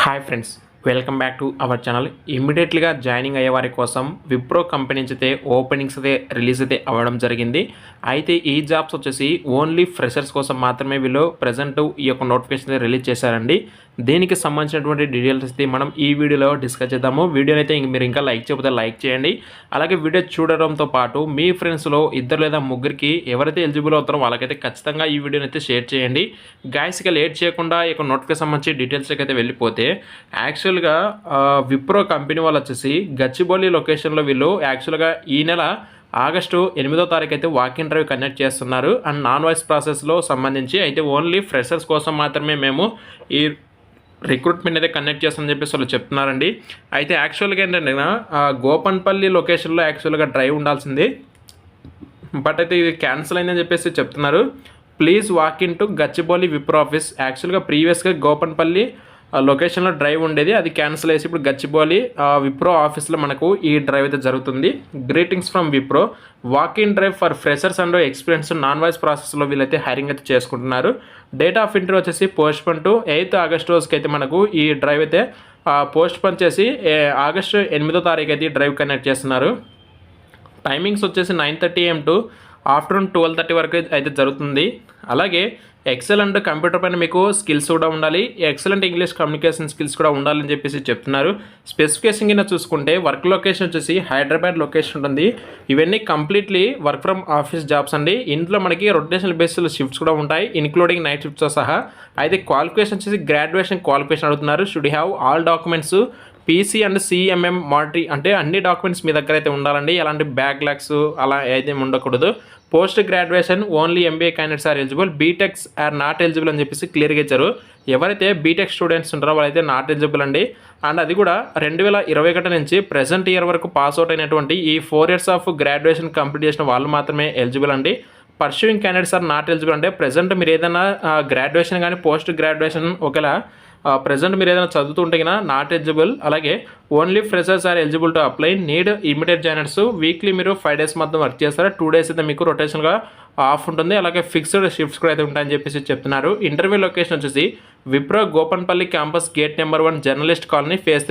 Hi friends, welcome back to our channel. ఇమ్మీడియట్లీగా joining అయ్యే వారి కోసం విప్రో కంపెనీ నుంచి అయితే ఓపెనింగ్స్ అయితే రిలీజ్ అయితే అవ్వడం జరిగింది. అయితే ఈ జాబ్స్ వచ్చేసి ఓన్లీ ఫ్రెషర్స్ కోసం మాత్రమే వీళ్ళు ప్రజెంట్ ఈ యొక్క నోటిఫికేషన్ అయితే రిలీజ్ చేశారండి. దీనికి సంబంధించినటువంటి డీటెయిల్స్ అయితే మనం ఈ వీడియోలో డిస్కస్ చేద్దాము. వీడియోని అయితే మీరు ఇంకా లైక్ చేయకపోతే లైక్ చేయండి. అలాగే వీడియో చూడడంతో పాటు మీ ఫ్రెండ్స్లో ఇద్దరు లేదా ముగ్గురికి ఎవరైతే ఎలిజిబుల్ అవుతారో వాళ్ళకైతే ఖచ్చితంగా ఈ వీడియోని అయితే షేర్ చేయండి. గాయస్గా లేట్ చేయకుండా ఈ యొక్క నోటిఫికేషన్ సంబంధించి డీటెయిల్స్కి అయితే వెళ్ళిపోతే యాక్చువల్గా విప్రో కంపెనీ వాళ్ళు వచ్చేసి గచ్చిబౌలి లొకేషన్లో వీళ్ళు యాక్చువల్గా ఈ నెల ఆగస్టు 8వ తారీఖు అయితే వాక్ ఇంటర్వ్యూ కండక్ట్ చేస్తున్నారు. అండ్ నాన్ వాయిస్ ప్రాసెస్లో సంబంధించి అయితే ఓన్లీ ఫ్రెషర్స్ కోసం మాత్రమే మేము ఈ రిక్రూట్మెంట్ అయితే కండక్ట్ చేస్తామని చెప్పేసి వాళ్ళు చెప్తున్నారండి. అయితే యాక్చువల్గా ఏంటంటే గోపన్పల్లి లొకేషన్లో యాక్చువల్గా డ్రైవ్ ఉండాల్సింది, బట్ అయితే ఇది క్యాన్సిల్ అయిందని చెప్పేసి చెప్తున్నారు. Please walk in to Gachibowli Wipro office. యాక్చువల్గా ప్రీవియస్గా గోపన్పల్లి లొకేషన్లో డ్రైవ్ ఉండేది, అది క్యాన్సిల్ చేసి ఇప్పుడు గచ్చిబౌలి విప్రో ఆఫీస్లో మనకు ఈ డ్రైవ్ అయితే జరుగుతుంది. Greetings from Wipro, walk in drive for freshers and experience non voice ప్రాసెస్లో వీళ్ళైతే హైరింగ్ అయితే చేసుకుంటున్నారు. డేట్ ఆఫ్ ఇంటర్వ్యూ వచ్చేసి post phone to 8th August రోజుకి అయితే మనకు ఈ డ్రైవ్ అయితే పోస్ట్ పోన్ చేసి ఆగస్టు 8వ తారీఖు అయితే ఈ డ్రైవ్ కనెక్ట్ చేస్తున్నారు. టైమింగ్స్ వచ్చేసి 9:30 AM టు ఆఫ్టర్నూన్ 12:30 వరకు అయితే జరుగుతుంది. అలాగే ఎక్సలెంట్ కంప్యూటర్ పైన మీకు స్కిల్స్ కూడా ఉండాలి, ఎక్సలెంట్ ఇంగ్లీష్ కమ్యూనికేషన్ స్కిల్స్ కూడా ఉండాలని చెప్పేసి చెప్తున్నారు. స్పెసిఫికేషన్ కింద చూసుకుంటే వర్క్ లొకేషన్ వచ్చేసి హైదరాబాద్ లొకేషన్ ఉంటుంది. ఇవన్నీ completely work from office jobs అండి. ఇంట్లో మనకి రొటేషనల్ బేస్డ్ షిఫ్ట్స్ కూడా ఉంటాయి, ఇన్క్లూడింగ్ నైట్ షిఫ్ట్స్తో సహా. అయితే క్వాలిఫికేషన్ వచ్చేసి గ్రాడ్యుయేషన్ క్వాలిఫికేషన్ అడుగుతున్నారు. Should have all documents PC and CMM monetary, అంటే అన్ని డాక్యుమెంట్స్ మీ దగ్గర అయితే ఉండాలండి. ఎలాంటి బ్యాక్లాగ్స్ అలా అయితే ఉండకూడదు. Post graduation only MBA candidates are eligible, BTechs are not eligible అని చెప్పేసి క్లియర్గా ఇచ్చారు. ఎవరైతే బీటెక్ స్టూడెంట్స్ ఉంటారో వాళ్ళైతే నాట్ ఎలిజిబుల్ అండి. అండ్ అది కూడా 2021 నుంచి ప్రెజెంట్ ఇయర్ వరకు పాస్ అవుట్ అయినటువంటి ఈ 4 years ఆఫ్ గ్రాడ్యుయేషన్ కంప్లీట్ చేసిన వాళ్ళు మాత్రమే ఎలిజిబుల్ అండి. Pursuing candidates are not eligible అంటే ప్రజెంట్ మీరు ఏదైనా గ్రాడ్యుయేషన్ కానీ పోస్ట్ గ్రాడ్యుయేషన్ ఒకవేళ ప్రజెంట్ మీరు ఏదైనా చదువుతుంటే కన్నా నాట్ ఎలిజిబుల్. అలాగే only freshers are eligible to apply, need immediate joiners. Weekly మీరు 5 days మొత్తం వర్క్ చేస్తారు, 2 days అయితే మీకు రొటేషన్గా ఆఫ్ ఉంటుంది. అలాగే ఫిక్స్డ్ షిఫ్ట్స్ కూడా అయితే ఉంటాయని చెప్పేసి చెప్తున్నారు. ఇంటర్వ్యూ లొకేషన్ వచ్చేసి Wipro Gopanpally campus gate number 1 journalist colony phase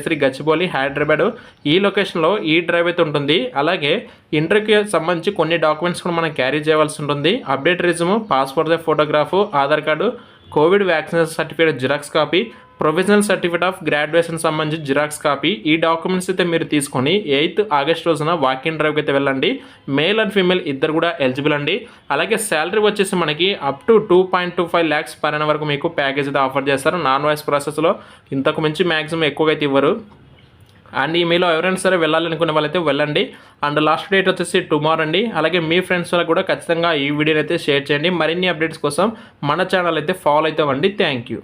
3 Gachibowli Hyderabad. ఈ లొకేషన్లో ఈ డ్రైవ్ అయితే ఉంటుంది. అలాగే ఇంటర్వ్యూకి సంబంధించి కొన్ని డాక్యుమెంట్స్ కూడా మనం క్యారీ చేయవలసి ఉంటుంది. Update resume, passport size photograph, Aadhaar card, Covid vaccination certificate xerox copy, provisional certificate of graduation సంబంధించి జిరాక్స్ కాపీ. ఈ డాక్యుమెంట్స్ అయితే మీరు తీసుకొని 8th ఆగస్ట్ రోజున వాక్ ఇన్ డ్రైవ్కి అయితే వెళ్ళండి. మేల్ అండ్ ఫీమేల్ ఇద్దరు కూడా ఎలిజిబుల్ అండి. అలాగే శాలరీ వచ్చేసి మనకి up to 2.25 lakhs per annum వరకు మీకు ప్యాకేజ్ అయితే ఆఫర్ చేస్తారు. నాన్ వాయిస్ ప్రాసెస్లో ఇంతకు మించి మ్యాక్సిమం ఎక్కువగా అయితే ఇవ్వరు. అండ్ ఈ మీలో ఎవరైనా సరే వెళ్ళాలనుకునే వాళ్ళైతే వెళ్ళండి. అండ్ లాస్ట్ డేట్ వచ్చేసి టుమారో అండి. అలాగే మీ ఫ్రెండ్స్ వాళ్ళకి కూడా ఖచ్చితంగా ఈ వీడియోని అయితే షేర్ చేయండి. మరిన్ని అప్డేట్స్ కోసం మన ఛానల్ అయితే ఫాలో అయితే అవ్వండి. Thank you.